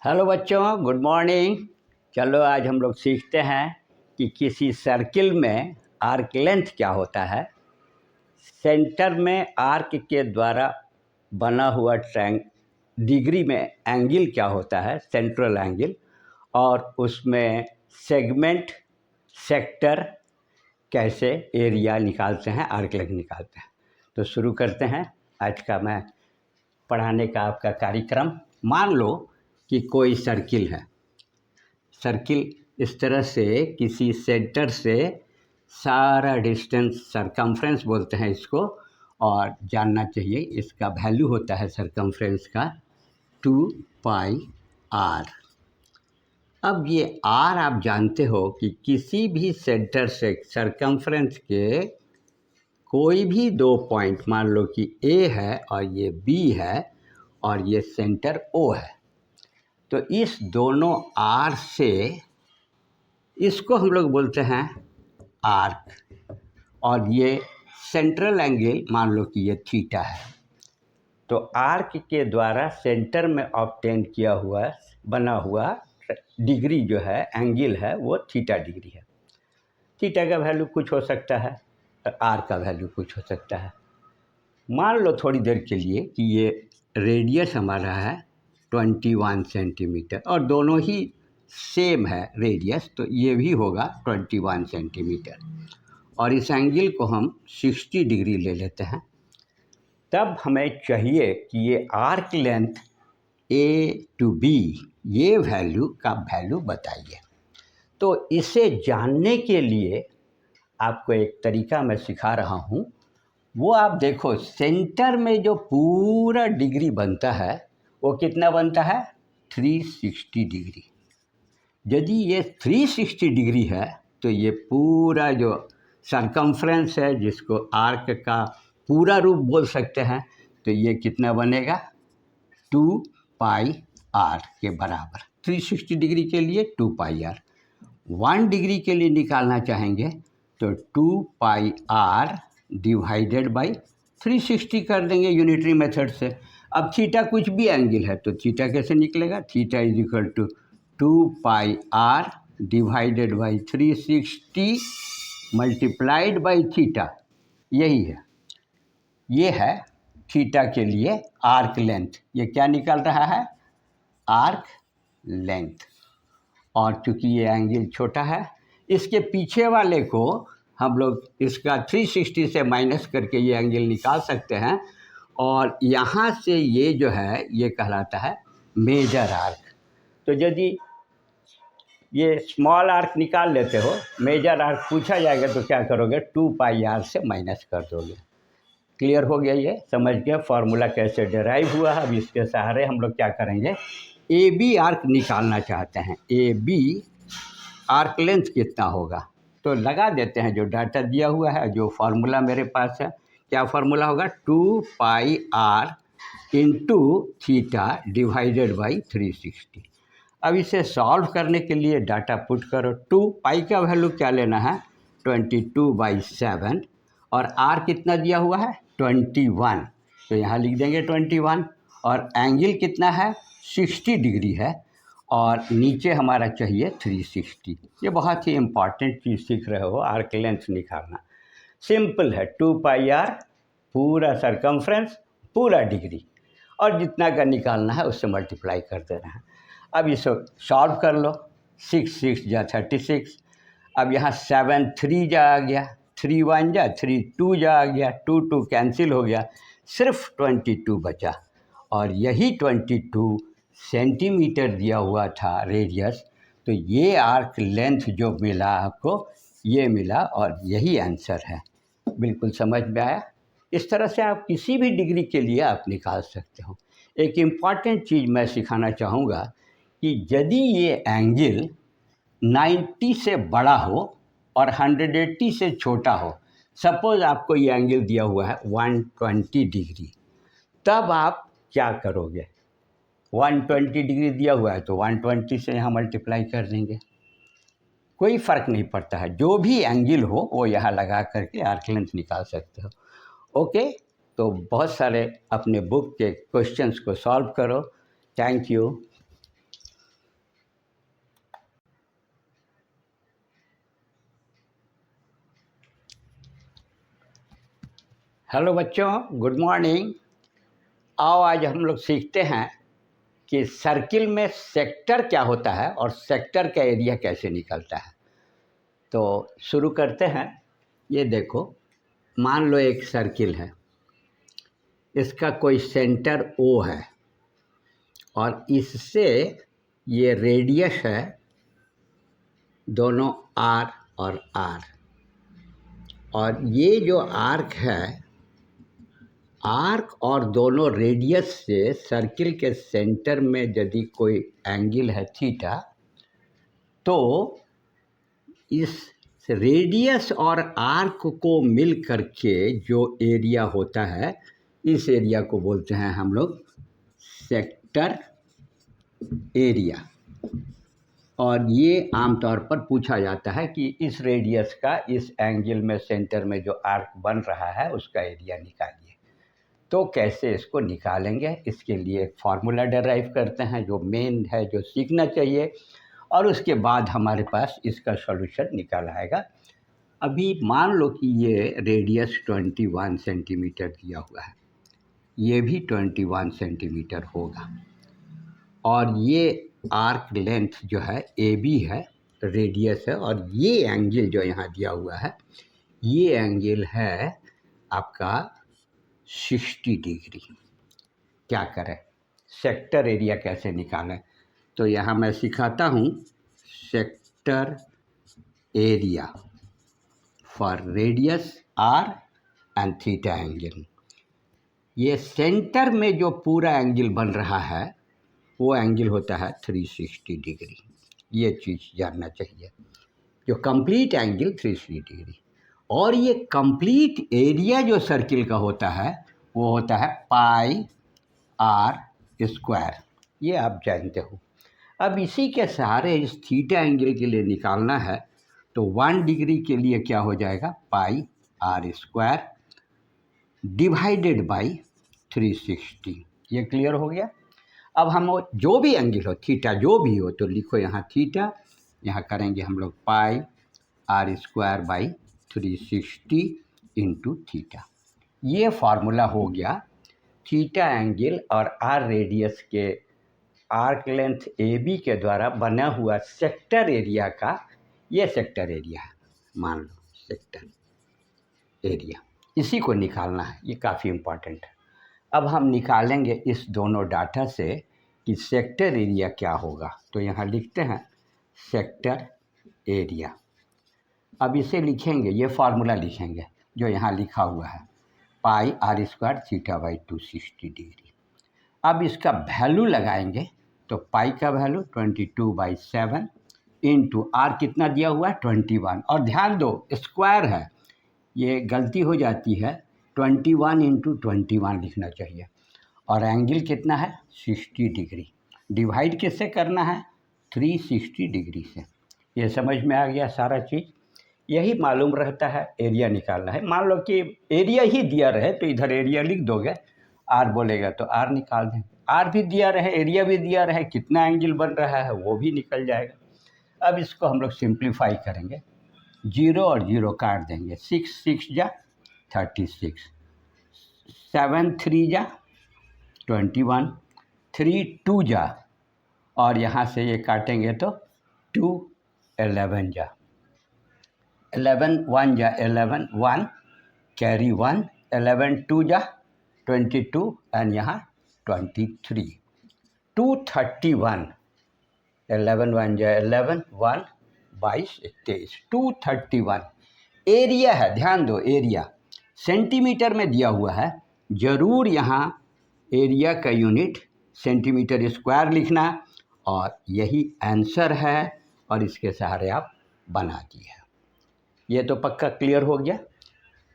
Hello बच्चों, good morning. चलो आज हम लोग सीखते हैं कि किसी सर्किल में आर्क लेंथ क्या होता है। सेंटर में आर्क के द्वारा बना हुआ ट्रायंग डिग्री में एंगल क्या होता है, सेंट्रल एंगल, और उसमें सेगमेंट सेक्टर कैसे एरिया निकालते हैं, आर्क लेंथ निकालते हैं। तो शुरू करते हैं आज का मैं पढ़ाने का आपका कार्यक्रम। मान लो कि कोई सर्किल है। सर्किल इस तरह से किसी सेंटर से सारा डिस्टेंस सरकमफ्रेंस बोलते हैं इसको, और जानना चाहिए इसका वैल्यू होता है सरकमफ्रेंस का 2πr। अब ये r आप जानते हो कि किसी भी सेंटर से सरकमफ्रेंस के कोई भी दो पॉइंट, मान लो कि A है और ये B है और ये सेंटर O है, तो इस दोनों आर से इसको हम लोग बोलते हैं आर्क, और ये सेंट्रल एंगल मान लो कि ये थीटा है। तो आर्क के द्वारा सेंटर में ऑब्टेन किया हुआ बना हुआ डिग्री जो है, एंगल है, वो थीटा डिग्री है। थीटा का वैल्यू कुछ हो सकता है और आर का वैल्यू कुछ हो सकता है। मान लो थोड़ी देर के लिए कि ये रेडियस हमारा है 21 सेंटीमीटर और दोनों ही सेम है रेडियस, तो ये भी होगा 21 सेंटीमीटर, और इस एंगल को हम 60 डिग्री ले लेते हैं। तब हमें चाहिए कि ये arc length A to B, ये वैल्यू का वैल्यू बताइए। तो इसे जानने के लिए आपको एक तरीका मैं सिखा रहा हूँ। वो आप देखो, सेंटर में जो पूरा डिग्री बनता है वो कितना बनता है, 360 डिग्री। यदि ये 360 डिग्री है तो ये पूरा जो सरकमफ्रेंस है, जिसको आर्क का पूरा रूप बोल सकते हैं, तो ये कितना बनेगा, 2πr के बराबर। 360 डिग्री के लिए 2πr। 1 डिग्री के लिए निकालना चाहेंगे तो 2πr डिवाइडेड बाई 360 कर देंगे यूनिटरी मेथड से। अब थीटा कुछ भी एंगल है तो थीटा कैसे निकलेगा, theta is equal to 2πr divided by 360 multiplied by theta. यही है, ये है थीटा के लिए आर्क लेंथ। ये क्या निकल रहा है, आर्क लेंथ। और चूँकि ये एंगल छोटा है, इसके पीछे वाले को हम लोग इसका 360 से माइनस करके ये एंगल निकाल सकते हैं, और यहाँ से ये जो है ये कहलाता है मेजर आर्क। तो यदि ये स्मॉल आर्क निकाल लेते हो, मेजर आर्क पूछा जाएगा तो क्या करोगे, 2πr से माइनस कर दोगे। क्लियर हो गया, ये समझ गया फार्मूला कैसे डिराइव हुआ है। अब इसके सहारे हम लोग क्या करेंगे, AB आर्क निकालना चाहते हैं। AB आर्क लेंथ कितना होगा, तो लगा देते हैं जो डाटा दिया हुआ है, जो फार्मूला मेरे पास है। क्या फार्मूला होगा, 2πr into theta divided by 360। अब इसे सॉल्व करने के लिए डाटा पुट करो। 2π का वैल्यू क्या लेना है, 22/7, और r कितना दिया हुआ है, 21, तो यहाँ लिख देंगे 21। और एंगल कितना है, 60 डिग्री है, और नीचे हमारा चाहिए 360। ये बहुत ही इम्पॉर्टेंट चीज़ सीख रहे हो, आर्क लेंथ निकालना। सिंपल है, 2πr पूरा सरकमफ्रेंस पूरा डिग्री, और जितना का निकालना है उससे मल्टीप्लाई कर देना है। अब इसे सॉल्व कर लो, 6 6 जा 36। अब यहाँ 7 3 जा आ गया, 3 1 जा 3 2 जा आ गया, 2 2 कैंसिल हो गया, सिर्फ 22 बचा। और यही 22 सेंटीमीटर दिया हुआ था रेडियस। तो ये आर्क लेंथ जो मिला आपको, ये मिला, और यही आंसर है। बिल्कुल समझ में आया। इस तरह से आप किसी भी डिग्री के लिए आप निकाल सकते हो। एक इम्पॉर्टेंट चीज़ मैं सिखाना चाहूँगा कि यदि ये एंगल 90 से बड़ा हो और 180 से छोटा हो, सपोज़ आपको ये एंगल दिया हुआ है 120 डिग्री, तब आप क्या करोगे, 120 डिग्री दिया हुआ है तो 120 से यहाँ मल्टीप्लाई कर देंगे। कोई फ़र्क नहीं पड़ता है, जो भी एंगल हो वो यहाँ लगा करके आर्क लेंथ निकाल सकते हो। ओके, तो बहुत सारे अपने बुक के क्वेश्चंस को सॉल्व करो। Thank you. हेलो बच्चों, गुड मॉर्निंग। आओ आज हम लोग सीखते हैं कि सर्किल में सेक्टर क्या होता है और सेक्टर का एरिया कैसे निकलता है। तो शुरू करते हैं। ये देखो, मान लो एक सर्किल है, इसका कोई सेंटर ओ है और इससे ये रेडियस है दोनों आर और आर, और ये जो आर्क है, आर्क और दोनों रेडियस से सर्किल के सेंटर में यदि कोई एंगल है थीटा, तो इस रेडियस और आर्क को मिल करके जो एरिया होता है, इस एरिया को बोलते हैं हम लोग सेक्टर एरिया। और ये आमतौर पर पूछा जाता है कि इस रेडियस का इस एंगल में सेंटर में जो आर्क बन रहा है उसका एरिया निकालिए। तो कैसे इसको निकालेंगे, इसके लिए एक फार्मूला डेराइव करते हैं जो मेन है, जो सीखना चाहिए, और उसके बाद हमारे पास इसका सॉल्यूशन निकल आएगा। अभी मान लो कि ये रेडियस 21 सेंटीमीटर दिया हुआ है, ये भी 21 सेंटीमीटर होगा, और ये आर्क लेंथ जो है ए बी है, रेडियस है, और ये एंगल जो यहाँ दिया हुआ है, ये एंगल है आपका 60 डिग्री। क्या करें, सेक्टर एरिया कैसे निकालें? तो यहाँ मैं सिखाता हूँ sector area for radius R and theta angle. ये सेंटर में जो पूरा एंगल बन रहा है वो एंगल होता है 360 डिग्री। ये चीज़ जानना चाहिए, जो कंप्लीट एंगल 360 डिग्री। और ये कंप्लीट एरिया जो सर्किल का होता है वो होता है पाई आर स्क्वायर, ये आप जानते हो। अब इसी के सहारे इस थीटा एंगल के लिए निकालना है, तो 1 डिग्री के लिए क्या हो जाएगा, पाई आर स्क्वायर डिवाइडेड बाई 360। ये क्लियर हो गया। अब हम जो भी एंगल हो, थीटा जो भी हो, तो लिखो यहाँ थीटा, यहाँ करेंगे हम लोग pi are square by 360 into theta. ये फार्मूला हो गया थीटा एंगल और आर रेडियस के आर्क लेंथ ए बी के द्वारा बना हुआ सेक्टर एरिया का। ये सेक्टर एरिया है, मान लो सेक्टर एरिया, इसी को निकालना है। ये काफ़ी इम्पॉर्टेंट है। अब हम निकालेंगे इस दोनों डाटा से कि सेक्टर एरिया क्या होगा। तो यहाँ लिखते हैं सेक्टर एरिया। अब इसे लिखेंगे, ये फार्मूला लिखेंगे जो यहाँ लिखा हुआ है, pi are square theta by 260 degree. अब इसका वैल्यू लगाएंगे, तो पाई का वैल्यू 22/7 इंटू आर कितना दिया हुआ है 21, और ध्यान दो स्क्वायर है, ये गलती हो जाती है, 21 इंटू 21 लिखना चाहिए। और एंगल कितना है 60 डिग्री। डिवाइड किससे करना है, 360 डिग्री से। ये समझ में आ गया सारा चीज़। यही मालूम रहता है, एरिया निकालना है। मान लो कि एरिया ही दिया रहे तो इधर एरिया लिख दोगे, आर बोलेगा तो आर निकाल दें, आर भी दिया रहे एरिया भी दिया रहे, कितना एंगल बन रहा है वो भी निकल जाएगा। अब इसको हम लोग सिंप्लीफाई करेंगे, 0 और 0 काट देंगे, 6 6 जा 36, 7 3 जा 21, 3 2 जा, और यहाँ से ये काटेंगे तो 2 11 जा, 11 1 जा 11, 1 कैरी 1, 11 2 जा 22, एंड यहाँ 23, 231, 11 1 जा 11, 1 22 23, 231 एरिया है। ध्यान दो, एरिया सेंटीमीटर में दिया हुआ है, ज़रूर यहाँ एरिया का यूनिट सेंटीमीटर स्क्वायर लिखना, और यही आंसर है, और इसके सहारे आप बना दिए। ये तो पक्का क्लियर हो गया।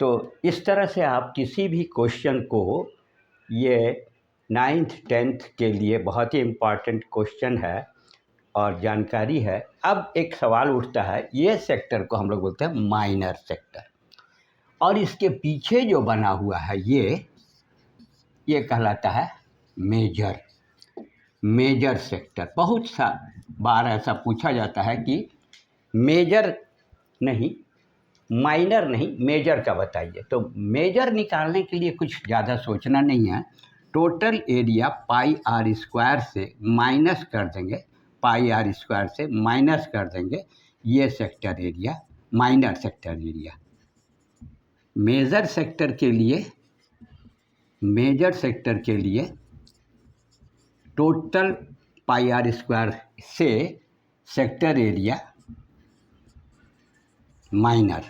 तो इस तरह से आप किसी भी क्वेश्चन को, ये 9th 10th के लिए बहुत ही इम्पॉर्टेंट क्वेश्चन है और जानकारी है। अब एक सवाल उठता है, ये सेक्टर को हम लोग बोलते हैं माइनर सेक्टर, और इसके पीछे जो बना हुआ है ये कहलाता है मेजर सेक्टर। बहुत सा बार ऐसा पूछा जाता है कि मेजर नहीं, माइनर नहीं, मेजर का बताइए। तो मेजर निकालने के लिए कुछ ज़्यादा सोचना नहीं है। Total area pi are square से माइनस कर देंगे, पाई आर स्क्वायर से माइनस कर देंगे ये sector area, minor sector area. Major sector के लिए टोटल पाई आर स्क्वायर से सेक्टर एरिया माइनर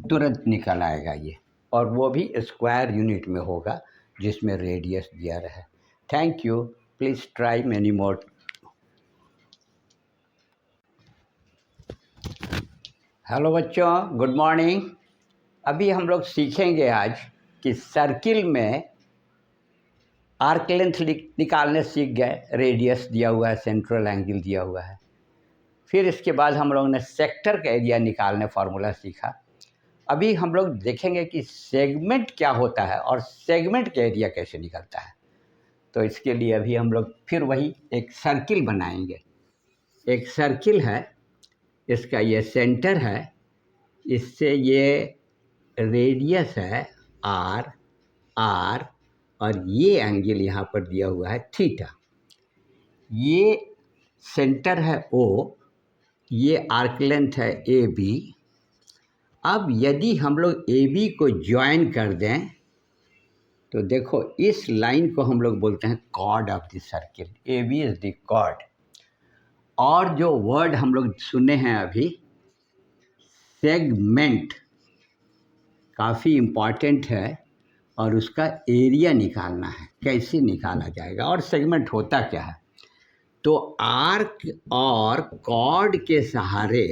तुरंत निकल आएगा ये, और वो भी स्क्वायर यूनिट में होगा जिसमें रेडियस दिया रहे। Thank you, please try many more. Hello बच्चों, गुड मॉर्निंग। अभी हम लोग सीखेंगे आज कि सर्किल में आर्क लेंथ निकालने सीख गए, रेडियस दिया हुआ है, सेंट्रल एंगल दिया हुआ है। फिर इसके बाद हम लोगों ने सेक्टर का एरिया निकालने फार्मूला सीखा। अभी हम लोग देखेंगे कि सेगमेंट क्या होता है और सेगमेंट का एरिया कैसे निकलता है। तो इसके लिए अभी हम लोग फिर वही एक सर्किल बनाएंगे। एक सर्किल है, इसका ये सेंटर है, इससे ये रेडियस है आर, और ये एंगल यहाँ पर दिया हुआ है थीटा। ये सेंटर है ओ, ये आर्क लेंथ है ए बी। अब यदि हम लोग ए बी को ज्वाइन कर दें तो देखो इस लाइन को हम लोग बोलते हैं chord of the circle. A B is the chord. और जो वर्ड हम लोग सुने हैं अभी, सेगमेंट, काफ़ी इम्पॉर्टेंट है, और उसका एरिया निकालना है। कैसे निकाला जाएगा और सेगमेंट होता क्या है? तो आर्क और कॉर्ड के सहारे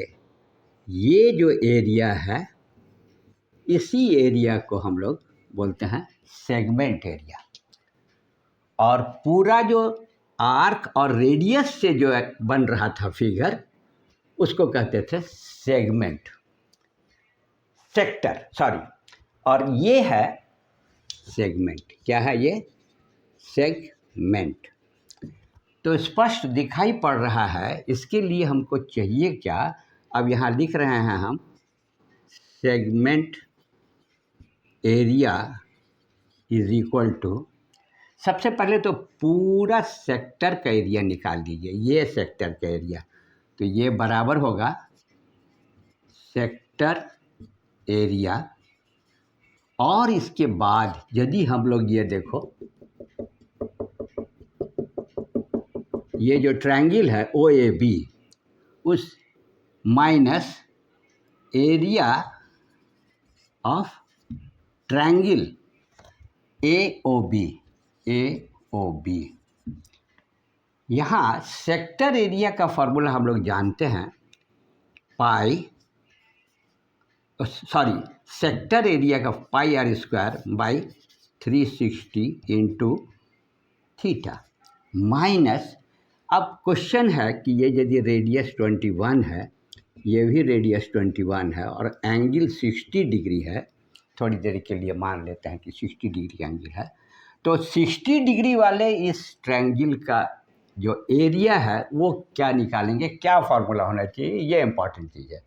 ये जो एरिया है, इसी एरिया को हम लोग बोलते हैं सेगमेंट एरिया। और पूरा जो आर्क और रेडियस से जो बन रहा था फिगर, उसको कहते थे सेगमेंट, सेक्टर, सॉरी। और ये है सेगमेंट। क्या है ये? सेगमेंट। तो स्पष्ट दिखाई पड़ रहा है, इसके लिए हमको चाहिए क्या? अब यहाँ लिख रहे हैं हम segment area is equal to, सबसे पहले तो पूरा सेक्टर का एरिया निकाल दीजिए। ये सेक्टर का एरिया, तो ये बराबर होगा सेक्टर एरिया। और इसके बाद यदि हम लोग ये देखो, ये जो ट्रायंगल है ओ ए बी, उस minus area of triangle A O B. यहाँ सेक्टर एरिया का फॉर्मूला हम लोग जानते हैं, सेक्टर एरिया का pi are square by 360 into theta, minus, अब क्वेश्चन है कि ये यदि रेडियस 21 है, ये भी रेडियस 21 है, और एंगल 60 डिग्री है, थोड़ी देर के लिए मान लेते हैं कि 60 डिग्री एंगल है, तो 60 डिग्री वाले इस ट्रायंगल का जो एरिया है वो क्या निकालेंगे, क्या फार्मूला होना चाहिए, ये इम्पॉर्टेंट चीज़ है।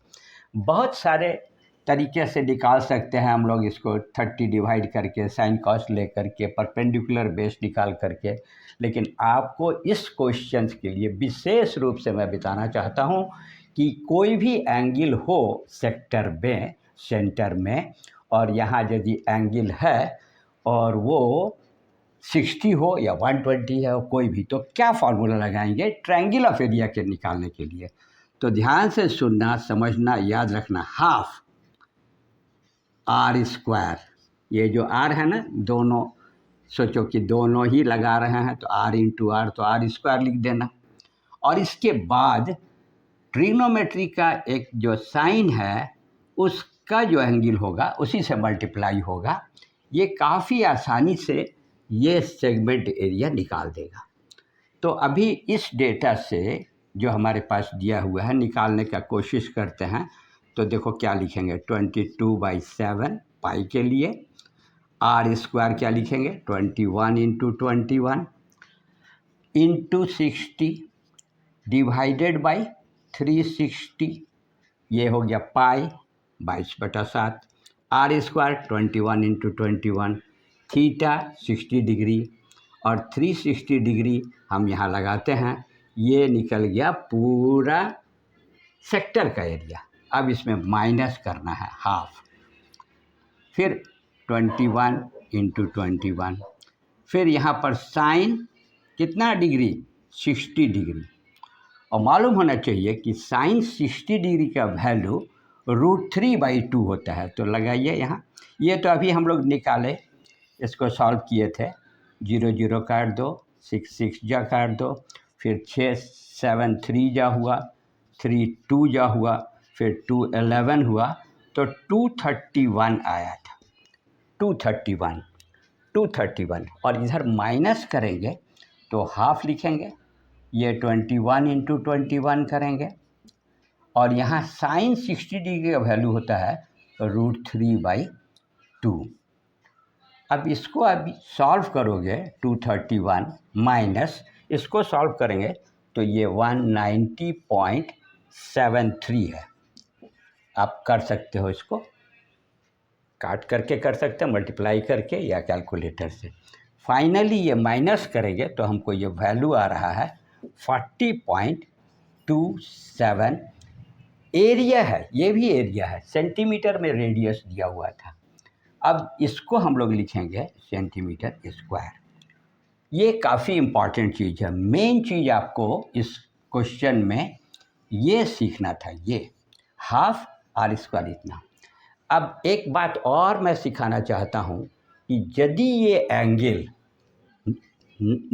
बहुत सारे तरीके से निकाल सकते हैं हम लोग इसको, 30 डिवाइड करके, साइन कॉस ले करके, परपेंडिकुलर बेस निकाल करके, लेकिन आपको इस क्वेश्चन के लिए विशेष रूप से मैं बताना चाहता हूँ कि कोई भी एंगल हो सेक्टर में, सेंटर में, और यहाँ यदि एंगल है और वो 60 हो या 120 है, कोई भी, तो क्या फार्मूला लगाएंगे ट्रायंगल ऑफ एरिया के निकालने के लिए? तो ध्यान से सुनना, समझना, याद रखना। हाफ आर स्क्वायर, ये जो आर है ना, दोनों सोचो कि दोनों ही लगा रहे हैं, तो आर इंटू आर, तो आर स्क्वायर लिख देना। और इसके बाद ट्रिग्नोमेट्री का एक जो साइन है, उसका जो एंगल होगा उसी से मल्टीप्लाई होगा। ये काफ़ी आसानी से ये सेगमेंट एरिया निकाल देगा। तो अभी इस डेटा से जो हमारे पास दिया हुआ है निकालने का कोशिश करते हैं। तो देखो क्या लिखेंगे, 22/7 पाई के लिए, आर स्क्वायर क्या लिखेंगे, 21 इंटू 21 इंटू 60 डिवाइडेड बाई 360, ये हो गया pi 22/7, r square 21 into 21, theta 60 degree और 360 डिग्री हम यहाँ लगाते हैं, ये निकल गया पूरा सेक्टर का एरिया। अब इसमें माइनस करना है हाफ, फिर 21 इंटू 21, फिर यहाँ पर साइन कितना डिग्री 60 डिग्री, और मालूम होना चाहिए कि साइन 60 डिग्री का वैल्यू √3/2 होता है। तो लगाइए यहाँ, ये तो अभी हम लोग निकाले, इसको सॉल्व किए थे। 0 0 काट दो, 6 6 जा काट दो, फिर 6 7 3 जा हुआ, 3 2 जा हुआ, फिर 2 11 हुआ, तो 231 आया था। 231 और इधर माइनस करेंगे तो हाफ लिखेंगे, ये 21 इंटू 21 करेंगे, और यहाँ साइन 60 डिग्री का वैल्यू होता है √3/2। अब इसको अभी सॉल्व करोगे, 231 माइनस इसको सॉल्व करेंगे तो ये 190.73 है। आप कर सकते हो, इसको काट करके कर सकते हैं, मल्टीप्लाई करके या कैलकुलेटर से। फाइनली ये माइनस करेंगे तो हमको ये वैल्यू आ रहा है 40.27। एरिया है, ये भी एरिया है, सेंटीमीटर में रेडियस दिया हुआ था। अब इसको हम लोग लिखेंगे सेंटीमीटर स्क्वायर। ये काफ़ी इम्पॉर्टेंट चीज़ है, मेन चीज़ आपको इस क्वेश्चन में ये सीखना था, ये हाफ आर स्क्वायर इतना। अब एक बात और मैं सिखाना चाहता हूँ कि यदि ये एंगल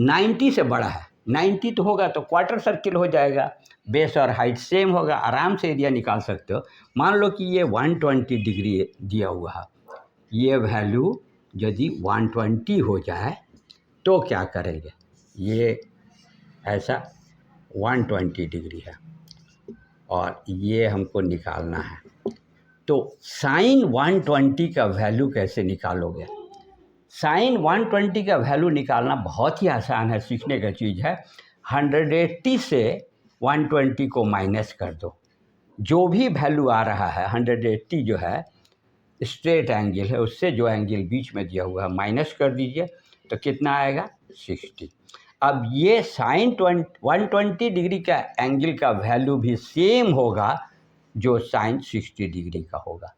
90 से बड़ा है, 90 तो होगा तो क्वार्टर सर्किल हो जाएगा, बेस और हाइट सेम होगा, आराम से एरिया निकाल सकते हो। मान लो कि ये 120 डिग्री दिया हुआ है, ये वैल्यू यदि 120 हो जाए तो क्या करेंगे, ये ऐसा 120 डिग्री है और ये हमको निकालना है, तो साइन 120 का वैल्यू कैसे निकालोगे? साइन 120 का वैल्यू निकालना बहुत ही आसान है, सीखने का चीज़ है। 180 से 120 को माइनस कर दो, जो भी वैल्यू आ रहा है 180 जो है स्ट्रेट एंगल है, उससे जो एंगल बीच में दिया हुआ है माइनस कर दीजिए, तो कितना आएगा 60। अब ये साइन 120 डिग्री का एंगल का वैल्यू भी सेम होगा जो साइन 60 डिग्री का होगा।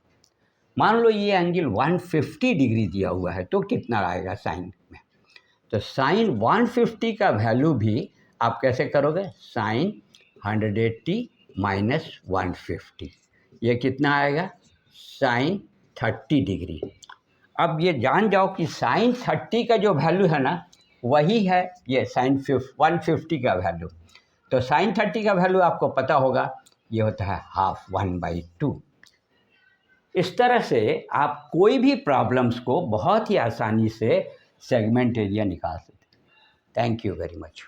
मान लो ये एंगल 150 डिग्री दिया हुआ है, तो कितना आएगा साइन में? तो साइन 150 का वैल्यू भी आप कैसे करोगे, साइन 180 माइनस 150, ये कितना आएगा साइन 30 डिग्री। अब ये जान जाओ कि साइन 30 का जो वैल्यू है ना, वही है ये साइन 150 का वैल्यू। तो साइन 30 का वैल्यू आपको पता होगा, ये होता है हाफ 1/2। इस तरह से आप कोई भी प्रॉब्लम्स को बहुत ही आसानी से सेगमेंट एरिया निकाल सकते हैं। Thank you very much.